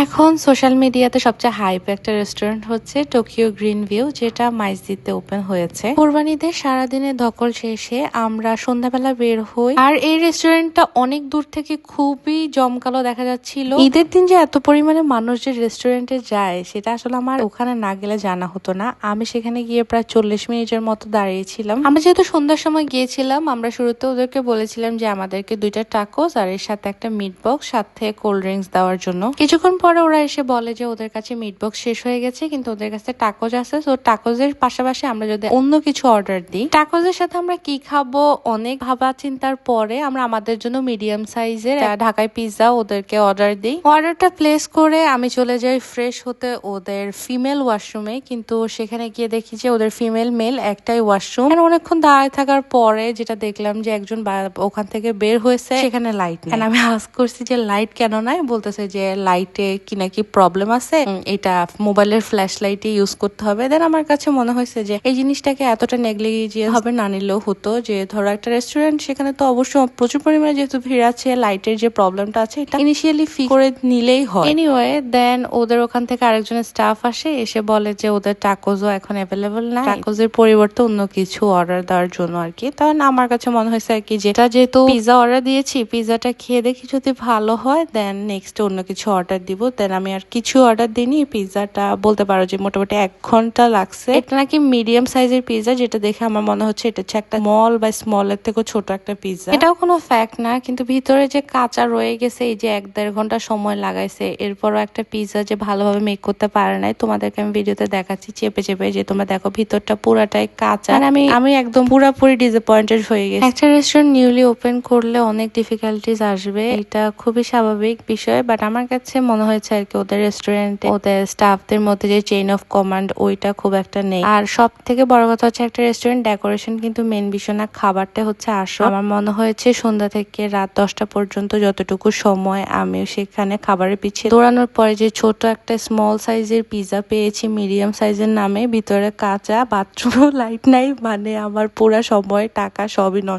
এখন সোশ্যাল মিডিয়াতে সবচেয়ে হাইপ একটা রেস্টুরেন্ট হচ্ছে টোকিও গ্রিন ভিউ, যেটা মাইজদিতে ওপেন হয়েছে। কোরবানিদের সারাদিনে ধকল শেষে আমরা সন্ধ্যাবেলা বের হই, আর এই রেস্টুরেন্টটা অনেক দূর থেকে খুবই জমকালো দেখা যাচ্ছিল। ঈদের দিন যে এত পরিমাণে মানুষ যে রেস্টুরেন্টে যায় সেটা আসলে আমার ওখানে না গেলে জানা হতো না। আমি সেখানে গিয়ে প্রায় 40 মিনিটের মতো দাঁড়িয়েছিলাম। আমরা যেহেতু সন্ধ্যার সময় গিয়েছিলাম, আমরা শুরুতে ওদেরকে বলেছিলাম যে আমাদেরকে 2টা টাকোস আর এর সাথে একটা মিট বক্স সাথে কোল্ড ড্রিঙ্কস দেওয়ার জন্য। কিছুক্ষণ পরে ওরা এসে বলে যে ওদের কাছে মিট বক্স শেষ হয়ে গেছে, কিন্তু ওদের কাছে টাকোজ আছে। তো টাকোজের পাশাপাশি আমরা যদি অন্য কিছু অর্ডার দিই, টাকোজের সাথে আমরা কি খাবো অনেক ভাবা চিন্তার পরে আমরা আমাদের জন্য মিডিয়াম সাইজের ঢাকাই পিৎজা ওদেরকে অর্ডার দিই। অর্ডারটা প্লেস করে আমি চলে যাই ফ্রেশ হতে ওদের ফিমেল ওয়াশরুমে, কিন্তু সেখানে গিয়ে দেখি যে ওদের ফিমেল মেল একটাই ওয়াশরুম। অনেকক্ষণ দাঁড়ায় থাকার পরে যেটা দেখলাম যে একজন ওখান থেকে বের হয়েছে, সেখানে লাইট নেই। আমি আস্ক করছি যে লাইট কেন নাই, বলতেছে যে লাইটে কি নাকি প্রবলেম আছে, এটা মোবাইলের ফ্ল্যাশ লাইটে ইউজ করতে হবে। দেন আমার কাছে মনে হয়েছে যে এই জিনিসটাকে এতটা নেগলিজিয়াস ভাবে না নিলেও হতো। যে ধরো একটা রেস্টুরেন্ট, সেখানে তো অবশ্যই প্রচুর পরিমাণে যেহেতু ভিড় আছে, লাইটের যে প্রবলেমটা আছে এটা ইনিশিয়ালি ফিক্স করে নিলেই হয়। এনিওয়ে দেন ওদের ওখান থেকে আরেকজন স্টাফ আসে, এসে বলে যে ওদের টাকোজও এখন অ্যাভেলেবল না, টাকোজের পরিবর্তে অন্য কিছু অর্ডার দেওয়ার জন্য আর কি। তখন আমার কাছে মনে হয়েছে আর কি, যেটা যেহেতু পিৎজা অর্ডার দিয়েছি, পিৎজাটা খেয়ে দেখি যদি ভালো হয় দেন নেক্সট অন্য কিছু অর্ডার দিব। দেন আমি আর কিছু অর্ডার দিইনি। পিৎজাটা বলতে পারো যে মোটামুটি 1 ঘন্টা লাগছে। এটা নাকি মিডিয়াম সাইজের পিৎজা, যেটা দেখে আমার মনে হচ্ছে এটা হচ্ছে একটা স্মল বা স্মলের থেকেও ছোট একটা পিৎজা। এটাও কোনো ফ্যাক্ট না, কিন্তু ভিতরে যে কাঁচা রয়ে গেছে, এই যে 1-1.5 ঘন্টা সময় লাগাইছে, এরপরও একটা পিৎজা যে ভালোভাবে মেক করতে পারে নাই। তোমাদেরকে আমি ভিডিওতে দেখাচ্ছি চেপে চেপে, যে তোমরা দেখো ভিতরটা পুরাটাই কাঁচা। আমি একদম পুরাপুরি ডিসঅ্যাপয়েন্টেড হয়ে গেছি। একটা রেস্টুরেন্ট নিউলি ওপেন করলে অনেক ডিফিকাল্টিজ আসবে, এটা খুবই স্বাভাবিক বিষয়। বাট আমার কাছে মনে হয়েছে আর কি ওদের রেস্টুরেন্টে ওদের স্টাফদের মধ্যে যে চেইন অফ কমান্ড ওইটা খুব একটা নেই। আর সব থেকে বড় কথা হচ্ছে একটা রেস্টুরেন্ট ডেকোরেশন কিন্তু মেন বিষয় না, খাবারটা হচ্ছে আসল। আমার মনে হয়েছে সন্ধ্যা থেকে রাত 10টা পর্যন্ত যতটুকু সময় আমি সেখানে খাবারের পিছিয়ে দৌড়ানোর পরে যে ছোট একটা স্মল সাইজের পিৎজা পেয়েছি মিডিয়াম সাইজের নামে, ভিতরে কাঁচা, বাথরুমও লাইট নাই, মানে আমার পুরা সময় টাকা সবই নষ্ট।